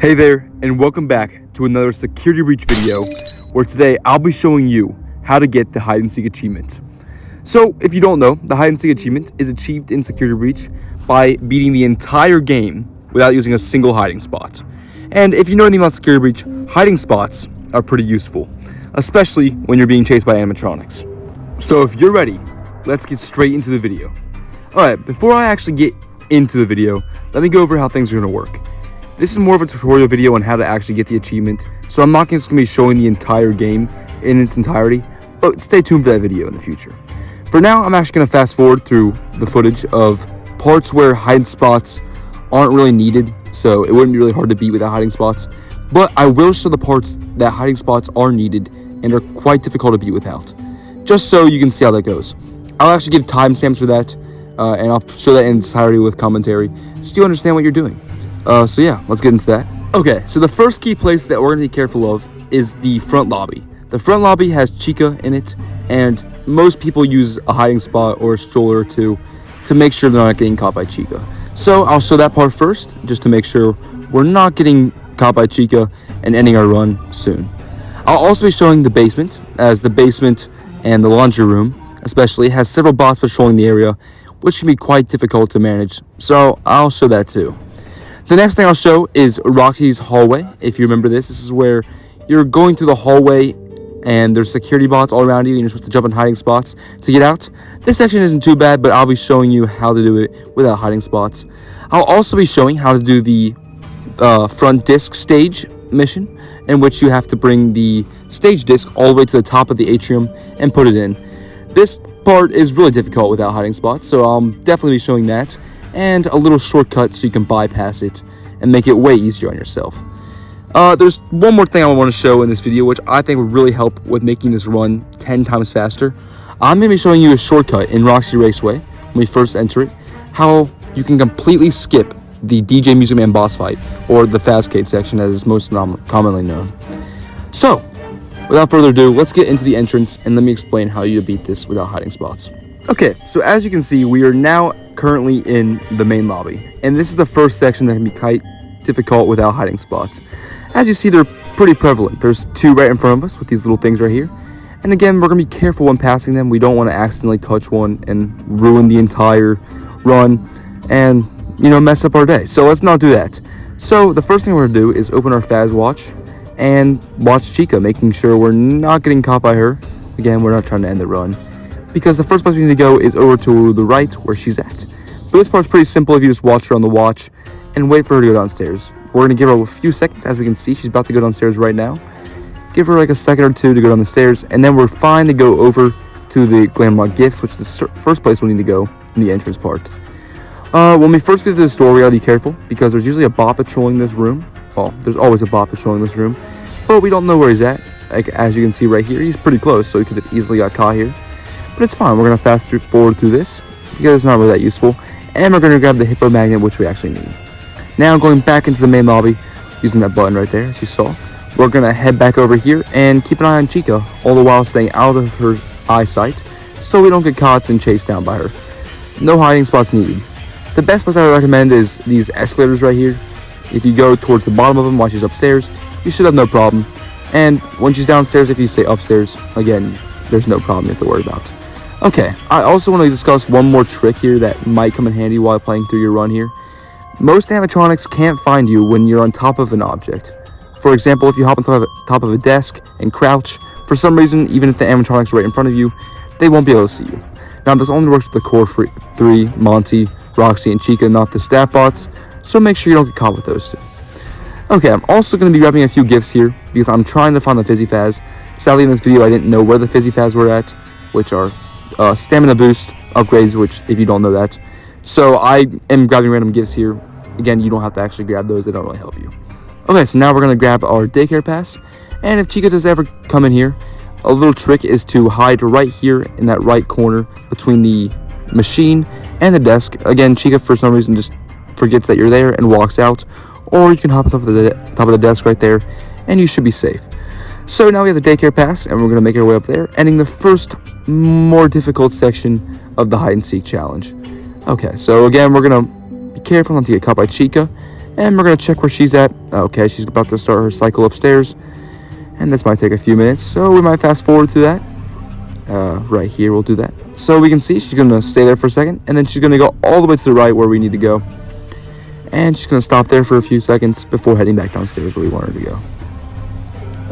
Hey there, and welcome back to another security breach video, where today I'll be showing you how to get the hide and seek achievement. So, if you don't know, the hide and seek achievement is achieved in security breach by beating the entire game without using a single hiding spot. And if you know anything about security breach, hiding spots are pretty useful, especially when you're being chased by animatronics. So if you're ready, let's get straight into the video. Alright, before I actually get into the video, let me go over how things are going to work. This is more of a tutorial video on how to actually get the achievement, so I'm not just going to be showing the entire game in its entirety, but stay tuned for that video in the future. For now, I'm actually going to fast forward through the footage of parts where hide spots aren't really needed, so it wouldn't be really hard to beat without hiding spots, but I will show the parts that hiding spots are needed and are quite difficult to beat without, just so you can see how that goes. I'll actually give timestamps for that, and I'll show that in its entirety with commentary, so you understand what you're doing. So yeah, let's get into that. Okay, so the first key place that we're going to be careful of is the front lobby. The front lobby has Chica in it, and most people use a hiding spot or a stroller or two to make sure they're not getting caught by Chica. So I'll show that part first, just to make sure we're not getting caught by Chica and ending our run soon. I'll also be showing the basement, as the basement and the laundry room especially has several bots patrolling the area, which can be quite difficult to manage, so I'll show that too. The next thing I'll show is Roxy's Hallway. If you remember this is where you're going through the hallway and there's security bots all around you and you're supposed to jump in hiding spots to get out. This section isn't too bad, but I'll be showing you how to do it without hiding spots. I'll also be showing how to do the front disc stage mission, in which you have to bring the stage disc all the way to the top of the atrium and put it in. This part is really difficult without hiding spots, so I'll definitely be showing that, and a little shortcut so you can bypass it and make it way easier on yourself. There's one more thing I want to show in this video, which I think would really help with making this run 10 times faster. I'm going to be showing you a shortcut in Roxy Raceway when we first enter it, how you can completely skip the DJ Music Man boss fight, or the Fastcade section as is most commonly known. So, without further ado, let's get into the entrance and let me explain how you beat this without hiding spots. Okay, so as you can see, we are now currently in the main lobby, and this is the first section that can be quite difficult without hiding spots. As you see, they're pretty prevalent. There's two right in front of us with these little things right here, and again, we're going to be careful when passing them. We don't want to accidentally touch one and ruin the entire run and, mess up our day, so let's not do that. So the first thing we're going to do is open our Faz watch and watch Chica, making sure we're not getting caught by her. Again, we're not trying to end the run, because the first place we need to go is over to the right where she's at. But this part's pretty simple if you just watch her on the watch and wait for her to go downstairs. We're going to give her a few seconds. As we can see, she's about to go downstairs right now. Give her like a second or two to go down the stairs, and then we're fine to go over to the Glamrock Gifts, which is the first place we need to go in the entrance part. When we first get to the store, we gotta be careful, because there's usually a bot patrolling this room. Well, there's always a bot patrolling this room, but we don't know where he's at. Like, as you can see right here, he's pretty close, so he could have easily got caught here. But it's fine. We're going to fast forward through this because it's not really that useful. And we're going to grab the Hippo Magnet, which we actually need. Now going back into the main lobby, using that button right there, as you saw, we're going to head back over here and keep an eye on Chica, all the while staying out of her eyesight so we don't get caught and chased down by her. No hiding spots needed. The best place I would recommend is these escalators right here. If you go towards the bottom of them while she's upstairs, you should have no problem. And when she's downstairs, if you stay upstairs, again, there's no problem you have to worry about. Okay, I also want to discuss one more trick here that might come in handy while playing through your run here. Most animatronics can't find you when you're on top of an object. For example, if you hop on top of a desk and crouch, for some reason, even if the animatronic's right in front of you, they won't be able to see you. Now, this only works with the core 3, Monty, Roxy, and Chica, not the staff bots, so make sure you don't get caught with those two. Okay, I'm also going to be grabbing a few gifts here, because I'm trying to find the Fizzy Faz. Sadly, in this video, I didn't know where the Fizzy Faz were at, which are stamina boost upgrades, which, if you don't know that. So I am grabbing random gifts here. Again, you don't have to actually grab those. They don't really help you. Okay, so now we're going to grab our daycare pass. And if Chica does ever come in here, a little trick is to hide right here in that right corner between the machine and the desk. Again, Chica, for some reason, just forgets that you're there and walks out. Or you can hop on top of the desk right there, and you should be safe. So now we have the daycare pass, and we're going to make our way up there, ending the first more difficult section of the hide and seek challenge. Okay, so again, we're going to be careful not to get caught by Chica, And we're going to check where she's at. Okay, she's about to start her cycle upstairs. And this might take a few minutes, so we might fast forward through that. Right here, we'll do that. So we can see she's going to stay there for a second, and then she's going to go all the way to the right where we need to go. And she's going to stop there for a few seconds before heading back downstairs where we want her to go.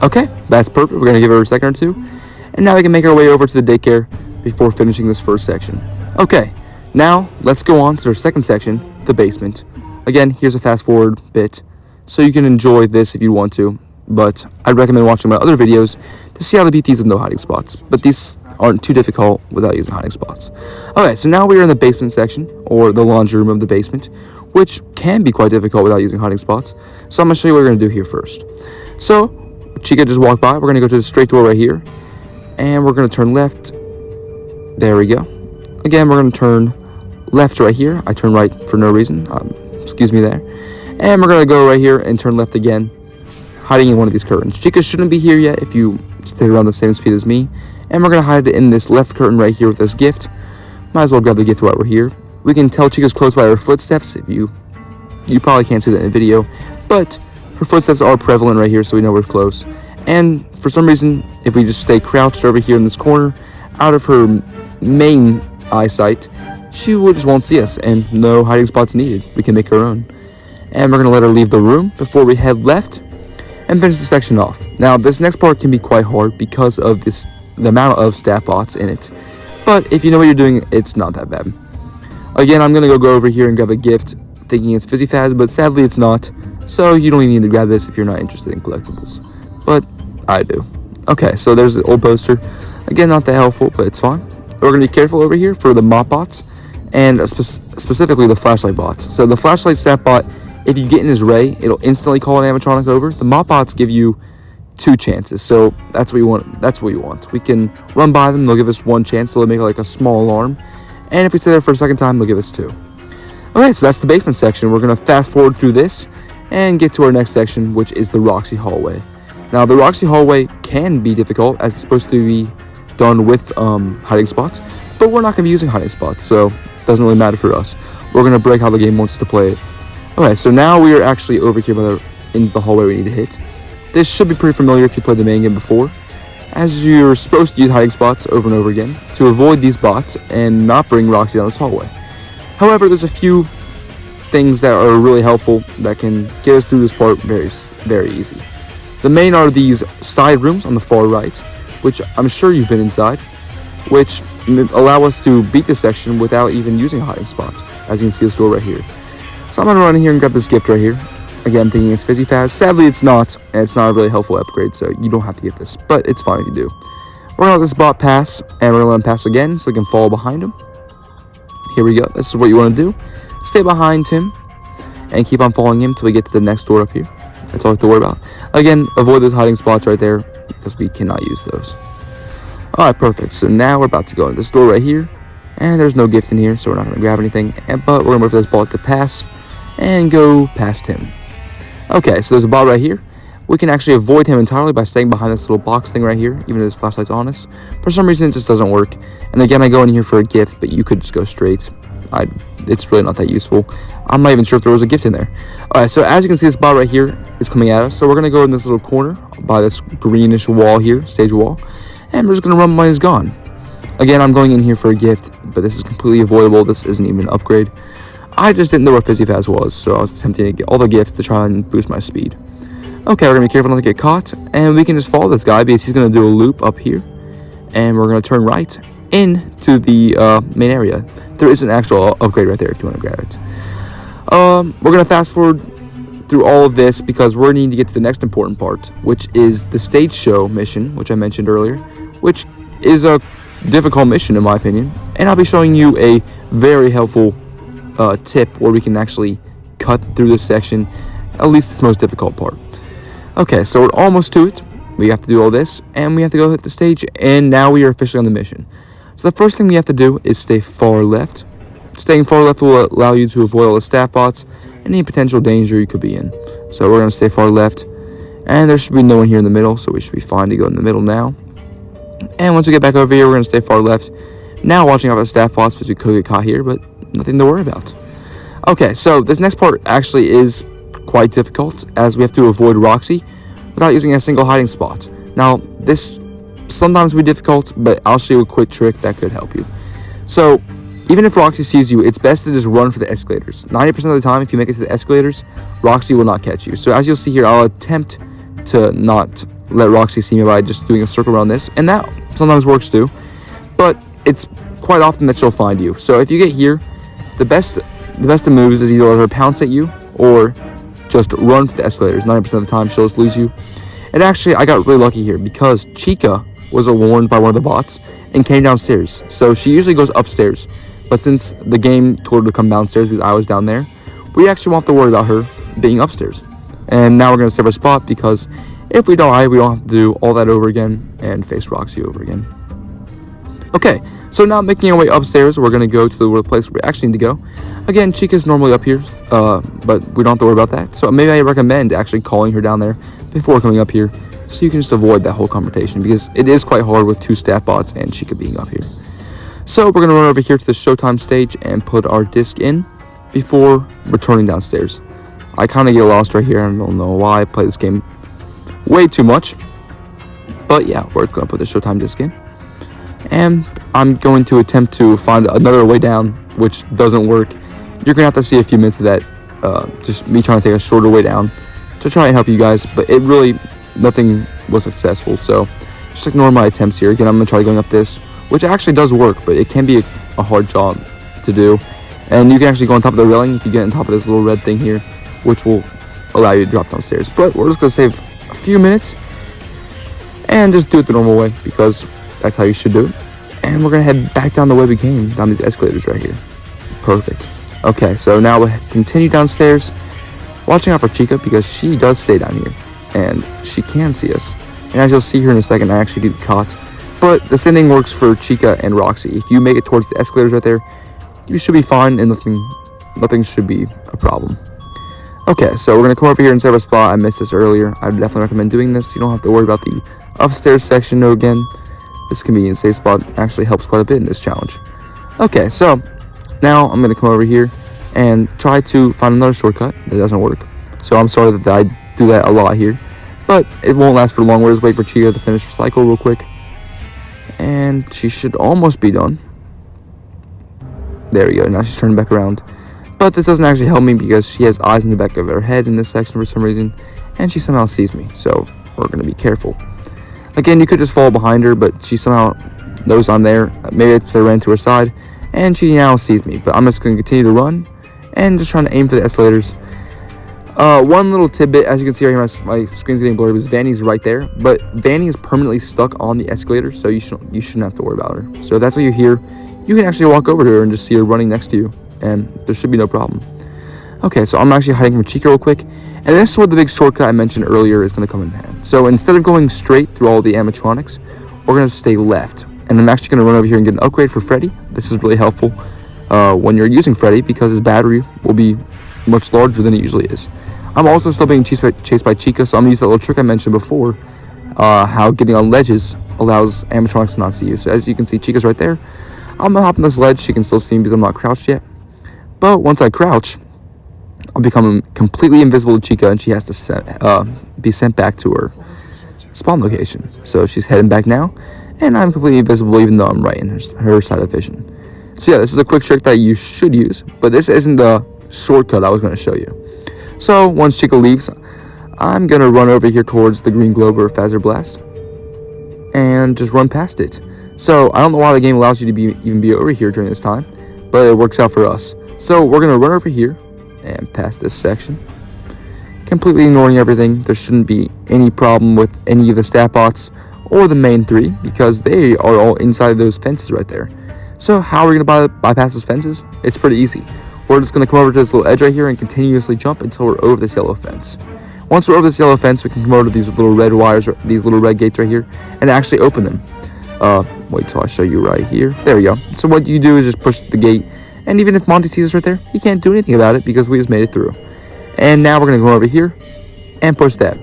Okay, that's perfect. We're going to give her a second or two. And now we can make our way over to the daycare before finishing this first section. Okay, now let's go on to our second section, the basement. Again, here's a fast forward bit, so you can enjoy this if you want to. But I'd recommend watching my other videos to see how to beat these with no hiding spots. But these aren't too difficult without using hiding spots. Okay, so now we are in the basement section, or the laundry room of the basement, which can be quite difficult without using hiding spots. So I'm going to show you what we're going to do here first. So, Chica just walked by. We're going to go to the straight door right here. And we're going to turn left. There we go. Again, we're going to turn left right here. I turn right for no reason. Excuse me there. And we're going to go right here and turn left again, hiding in one of these curtains. Chica shouldn't be here yet if you stay around the same speed as me. And we're going to hide it in this left curtain right here with this gift. Might as well grab the gift while we're here. We can tell Chica's close by her footsteps. If you probably can't see that in the video, but her footsteps are prevalent right here, so we know we're close. And for some reason, if we just stay crouched over here in this corner, out of her main eyesight, she just won't see us, and no hiding spots needed. We can make our own. And we're going to let her leave the room before we head left and finish the section off. Now, this next part can be quite hard because of the amount of stat bots in it. But if you know what you're doing, it's not that bad. Again, I'm going to go over here and grab a gift, thinking it's Fizzy Faz, but sadly it's not. So you don't even need to grab this if you're not interested in collectibles. But I do. Okay, so there's the old poster. Again, not that helpful, but it's fine. We're going to be careful over here for the mop bots, and specifically the flashlight bots. So the flashlight stat bot, if you get in his ray, it'll instantly call an animatronic over. The mop bots give you 2 chances, so that's what you want. That's what you want. We can run by them, they'll give us 1 chance, so they'll make like a small alarm. And if we stay there for a second time, they'll give us 2. Okay, so that's the basement section. We're going to fast forward through this and get to our next section, which is the Roxy Hallway. Now, the Roxy Hallway can be difficult, as it's supposed to be done with hiding spots, but we're not going to be using hiding spots, so it doesn't really matter for us. We're going to break how the game wants us to play it. Okay, so now we are actually over here in the hallway we need to hit. This should be pretty familiar if you played the main game before, as you're supposed to use hiding spots over and over again to avoid these bots and not bring Roxy down this hallway. However, there's a few things that are really helpful that can get us through this part very easy. The main are these side rooms on the far right, which I'm sure you've been inside, which allow us to beat this section without even using a hiding spot, as you can see this door right here. So I'm going to run in here and grab this gift right here. Again, thinking it's Fizzy Faz. Sadly, it's not, and it's not a really helpful upgrade, so you don't have to get this, but it's fine if you do. We're going to let this bot pass, and we're going to let him pass again so we can follow behind him. Here we go. This is what you want to do. Stay behind him and keep on following him till we get to the next door up here. That's all we have to worry about. Again, avoid those hiding spots right there because we cannot use those. Alright, perfect. So now we're about to go into this door right here. And there's no gift in here, so we're not going to grab anything. But we're going to wait for this bot to pass and go past him. Okay, so there's a bot right here. We can actually avoid him entirely by staying behind this little box thing right here, even if his flashlight's on us. For some reason, it just doesn't work. And again, I go in here for a gift, but you could just go straight. It's really not that useful. I'm not even sure if there was a gift in there. Alright, so as you can see, this bot right here is coming at us. So we're going to go in this little corner by this greenish wall here, stage wall. And we're just going to run when he's gone. Again, I'm going in here for a gift, but this is completely avoidable. This isn't even an upgrade. I just didn't know where Fizzy Faz was, so I was attempting to get all the gifts to try and boost my speed. Okay, we're going to be careful not to get caught, and we can just follow this guy because he's going to do a loop up here. And we're going to turn right into the main area. There is an actual upgrade right there if you want to grab it. We're going to fast forward through all of this because we're needing to get to the next important part, which is the stage show mission, which I mentioned earlier, which is a difficult mission in my opinion. And I'll be showing you a very helpful tip where we can actually cut through this section, at least it's the most difficult part. Okay, so we're almost to it. We have to do all this, and we have to go hit the stage, and now we are officially on the mission. So the first thing we have to do is stay far left. Staying far left will allow you to avoid all the stat bots and any potential danger you could be in. So we're going to stay far left, and there should be no one here in the middle, so we should be fine to go in the middle now. And once we get back over here, we're going to stay far left. Now watching out for the stat bots because we could get caught here, but nothing to worry about. Okay, so this next part actually is quite difficult, as we have to avoid Roxy without using a single hiding spot. Now, this sometimes will be difficult, but I'll show you a quick trick that could help you. So, even if Roxy sees you, it's best to just run for the escalators. 90% of the time, if you make it to the escalators, Roxy will not catch you. So as you'll see here, I'll attempt to not let Roxy see me by just doing a circle around this, and that sometimes works too, but it's quite often that she'll find you. So if you get here, the best of moves is either let her pounce at you or just run for the escalators. 90% of the time, she'll just lose you. And actually, I got really lucky here because Chica was warned by one of the bots and came downstairs. So she usually goes upstairs, but since the game told her to come downstairs because I was down there, we actually won't have to worry about her being upstairs. And now we're going to save our spot because if we die, we don't have to do all that over again and face Roxy over again. Okay, so now making our way upstairs, we're going to go to the place we actually need to go. Again, Chica's normally up here, but we don't have to worry about that. So maybe I recommend actually calling her down there before coming up here, so you can just avoid that whole confrontation, because it is quite hard with two staff bots and Chica being up here. So we're going to run over here to the Showtime stage and put our disc in before returning downstairs. I kind of get lost right here. I don't know why I play this game way too much. But yeah, we're going to put the Showtime disc in. And I'm going to attempt to find another way down, which doesn't work. You're going to have to see a few minutes of that, just me trying to take a shorter way down to try and help you guys. But it really, nothing was successful. So just ignore my attempts here. Again, I'm going to try going up this, which actually does work, but it can be a hard job to do. And you can actually go on top of the railing if you get on top of this little red thing here, which will allow you to drop downstairs. But we're just going to save a few minutes and just do it the normal way, because that's how you should do it. And we're going to head back down the way we came, down these escalators right here. Perfect. Okay, so now we'll continue downstairs, watching out for Chica, because she does stay down here, and she can see us. And as you'll see here in a second, I actually do get caught. But the same thing works for Chica and Roxy. If you make it towards the escalators right there, you should be fine, and nothing should be a problem. Okay, so we're going to come over here and save our spot. I missed this earlier. I would definitely recommend doing this. You don't have to worry about the upstairs section again. This convenient save spot actually helps quite a bit in this challenge. Okay, so now I'm going to come over here and try to find another shortcut that doesn't work. So I'm sorry that I do that a lot here, but it won't last for long. We'll just wait for Chica to finish her cycle real quick. And she should almost be done. There we go. Now she's turning back around. But this doesn't actually help me because she has eyes in the back of her head in this section for some reason. And she somehow sees me. So we're going to be careful. Again, you could just follow behind her, but she somehow knows I'm there. Maybe it's because I ran to her side. And she now sees me. But I'm just going to continue to run and just trying to aim for the escalators. One little tidbit, as you can see right here, my screen's getting blurry, was Vanny's right there, but Vanny is permanently stuck on the escalator, so you shouldn't have to worry about her. So if that's what you hear, you can actually walk over to her and just see her running next to you, and there should be no problem. Okay, so I'm actually hiding from Chica real quick, and this is where the big shortcut I mentioned earlier is going to come in handy. So instead of going straight through all the animatronics, we're going to stay left, and I'm actually going to run over here and get an upgrade for Freddy. This is really helpful when you're using Freddy, because his battery will be much larger than it usually is. I'm also still being chased by Chica, so I'm going to use that little trick I mentioned before, how getting on ledges allows animatronics to not see you. So as you can see, Chica's right there. I'm going to hop on this ledge. She can still see me because I'm not crouched yet. But once I crouch, I'll become completely invisible to Chica, and she has to be sent back to her spawn location. So she's heading back now, and I'm completely invisible even though I'm right in her side of vision. So yeah, this is a quick trick that you should use, but this isn't the shortcut I was going to show you. So once Chica leaves, I'm going to run over here towards the green globe or Phaser Blast and just run past it. So I don't know why the game allows you to even be over here during this time, but it works out for us. So we're going to run over here and past this section, completely ignoring everything. There shouldn't be any problem with any of the stat bots or the main three, because they are all inside those fences right there. So how are we going to bypass those fences? It's pretty easy. We're just going to come over to this little edge right here and continuously jump until we're over this yellow fence. Once we're over this yellow fence, we can come over to these little red wires, these little red gates right here, and actually open them. Wait till I show you right here. There we go. So what you do is just push the gate, and even if Monty sees us right there, he can't do anything about it because we just made it through. And now we're going to go over here and push that.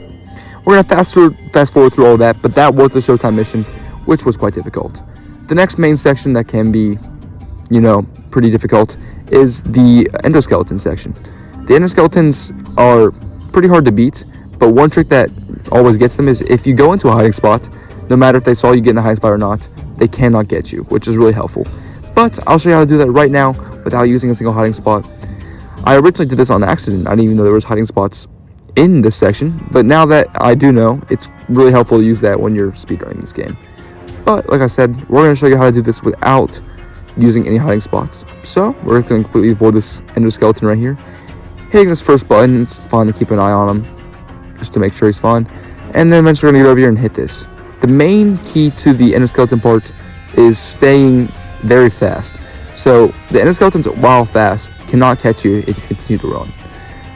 We're going to fast forward through all of that, but that was the Showtime mission, which was quite difficult. The next main section that can be, pretty difficult is the endoskeleton section. The endoskeletons are pretty hard to beat, but one trick that always gets them is if you go into a hiding spot, no matter if they saw you get in the hiding spot or not, they cannot get you, which is really helpful. But I'll show you how to do that right now without using a single hiding spot. I originally did this on accident. I didn't even know there was hiding spots in this section, but now that I do know, it's really helpful to use that when you're speedrunning this game. But like I said, we're going to show you how to do this without using any hiding spots. So we're going to completely avoid this endoskeleton right here. Hitting this first button, it's fine to keep an eye on him, just to make sure he's fine. And then eventually we're going to get over here and hit this. The main key to the endoskeleton part is staying very fast. So the endoskeletons, while fast, cannot catch you if you continue to run.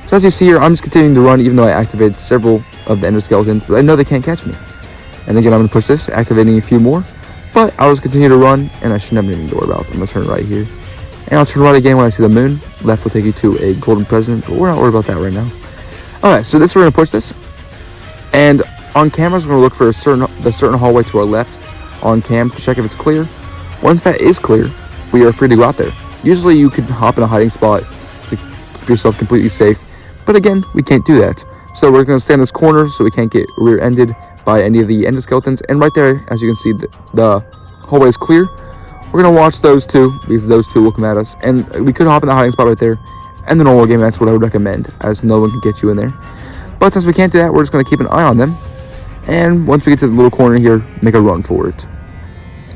So as you see here, I'm just continuing to run even though I activated several of the endoskeletons, but I know they can't catch me. And again, I'm going to push this, activating a few more, but I'll just continue to run, and I shouldn't have anything to worry about. I'm going to turn right here, and I'll turn right again when I see the moon. Left will take you to a golden present, but we're not worried about that right now. Alright, so this we're going to push this, and on cameras we're going to look for the certain hallway to our left on cam to check if it's clear. Once that is clear, we are free to go out there. Usually you could hop in a hiding spot to keep yourself completely safe, but again, we can't do that. So we're going to stay in this corner so we can't get rear-ended by any of the endoskeletons. And right there, as you can see, the hallway is clear. We're going to watch those two, because those two will come at us. And we could hop in the hiding spot right there. And the normal game, that's what I would recommend, as no one can get you in there. But since we can't do that, we're just going to keep an eye on them. And once we get to the little corner here, make a run for it.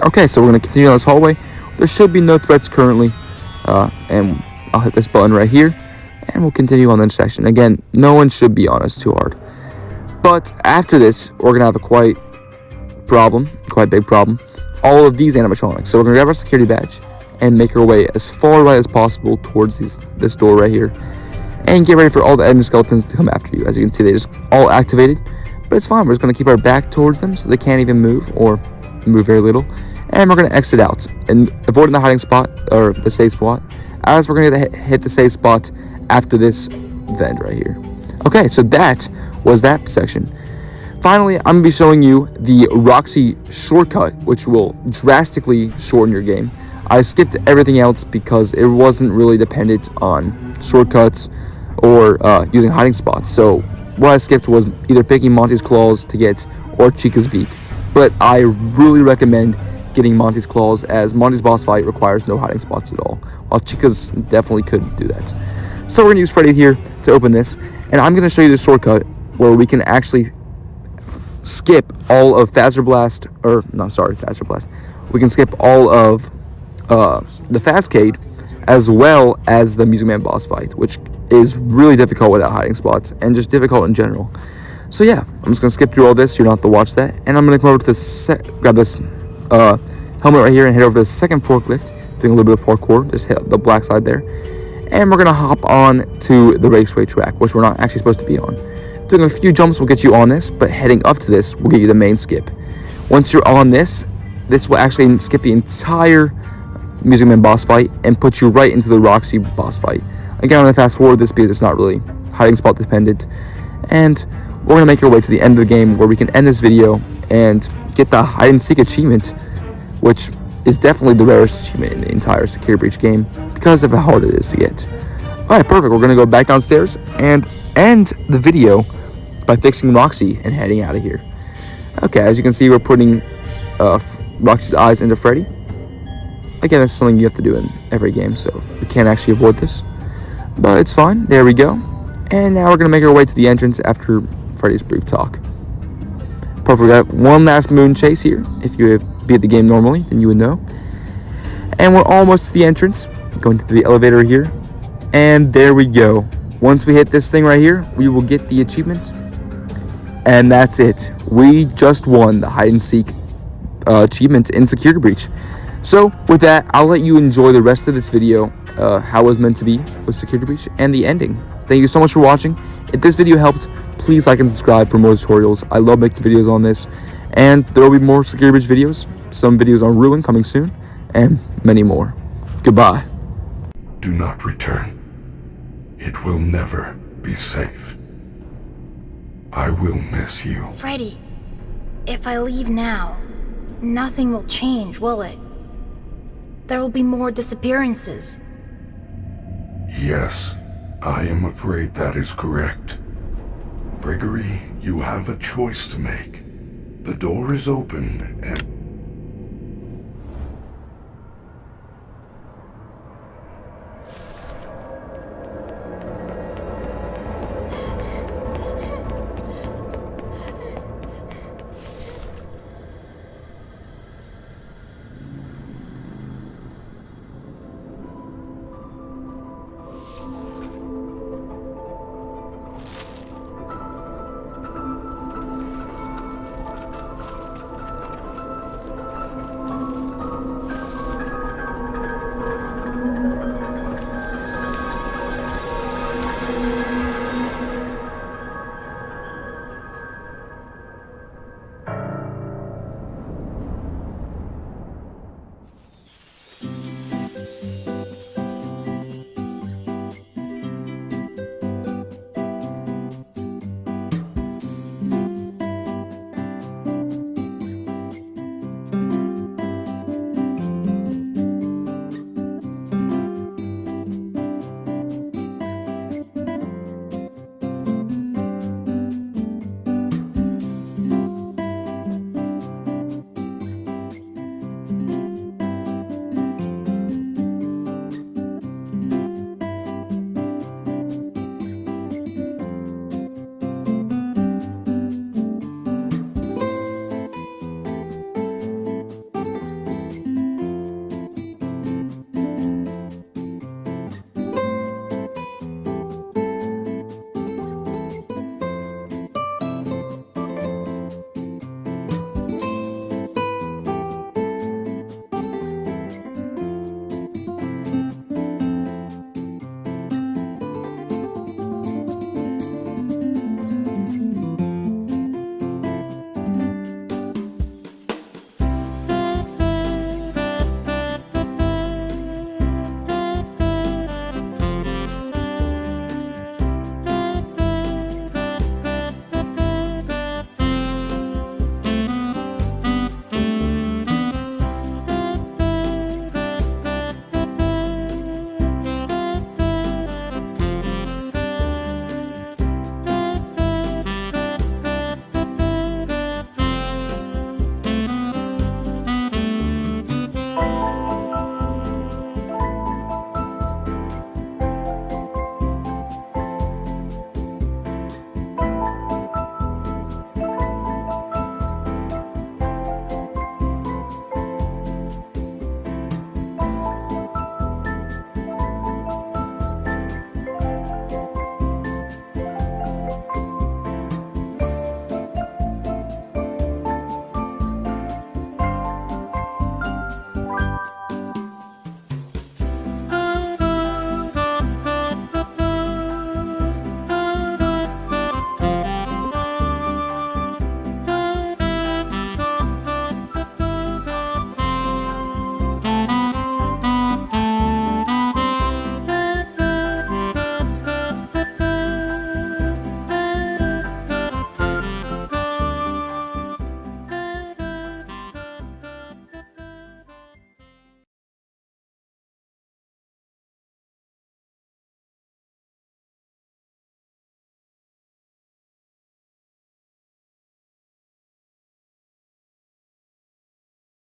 Okay, so we're going to continue on this hallway. There should be no threats currently. And I'll hit this button right here. And we'll continue on the section. Again, no one should be on us too hard. But after this, we're going to have a quite big problem. All of these animatronics. So we're going to grab our security badge and make our way as far right as possible towards this door right here. And get ready for all the endoskeletons to come after you. As you can see, they just all activated. But it's fine. We're just going to keep our back towards them so they can't even move or move very little. And we're going to exit out and avoiding the hiding spot or the safe spot, as we're going to hit the safe spot after this vent right here. Okay, so that was that section. Finally, I'm going to be showing you the Roxy shortcut, which will drastically shorten your game. I skipped everything else because it wasn't really dependent on shortcuts or using hiding spots. So what I skipped was either picking Monty's Claws to get or Chica's Beak. But I really recommend getting Monty's Claws, as Monty's boss fight requires no hiding spots at all, while Chica's definitely couldn't do that. So we're going to use Freddy here to open this, and I'm going to show you the shortcut where we can actually skip all of Faster Blast. We can skip all of the Fastcade, as well as the Music Man boss fight, which is really difficult without hiding spots, and just difficult in general. So yeah, I'm just going to skip through all this so you don't have to watch that, and I'm going to come over to this, grab this helmet right here and head over to the second forklift, doing a little bit of parkour, just hit the black side there. And we're going to hop on to the raceway track, which we're not actually supposed to be on. Doing a few jumps will get you on this, but heading up to this will get you the main skip. Once you're on this will actually skip the entire Music Man boss fight and put you right into the Roxy boss fight. Again, I'm going to fast forward this because it's not really hiding spot dependent. And we're going to make our way to the end of the game where we can end this video and get the hide and seek achievement, which is definitely the rarest achievement in the entire Security Breach game because of how hard it is to get. Alright, perfect. We're going to go back downstairs and end the video by fixing Roxy and heading out of here. Okay, as you can see, we're putting Roxy's eyes into Freddy. Again, that's something you have to do in every game, so we can't actually avoid this. But it's fine. There we go. And now we're going to make our way to the entrance after Freddy's brief talk. Perfect. We got one last moon chase here. If you have beat the game normally, then you would know. And we're almost to the entrance. Going to the elevator here. And there we go. Once we hit this thing right here, we will get the achievement. And that's it. We just won the hide and seek achievement in Security Breach. So with that, I'll let you enjoy the rest of this video, how it was meant to be with Security Breach and the ending. Thank you so much for watching. If this video helped, please like and subscribe for more tutorials. I love making videos on this. And there will be more Security Breach videos, some videos on Ruin coming soon, and many more. Goodbye. Do not return. It will never be safe. I will miss you. Freddy, if I leave now, nothing will change, will it? There will be more disappearances. Yes, I am afraid that is correct. Gregory, you have a choice to make. The door is open, and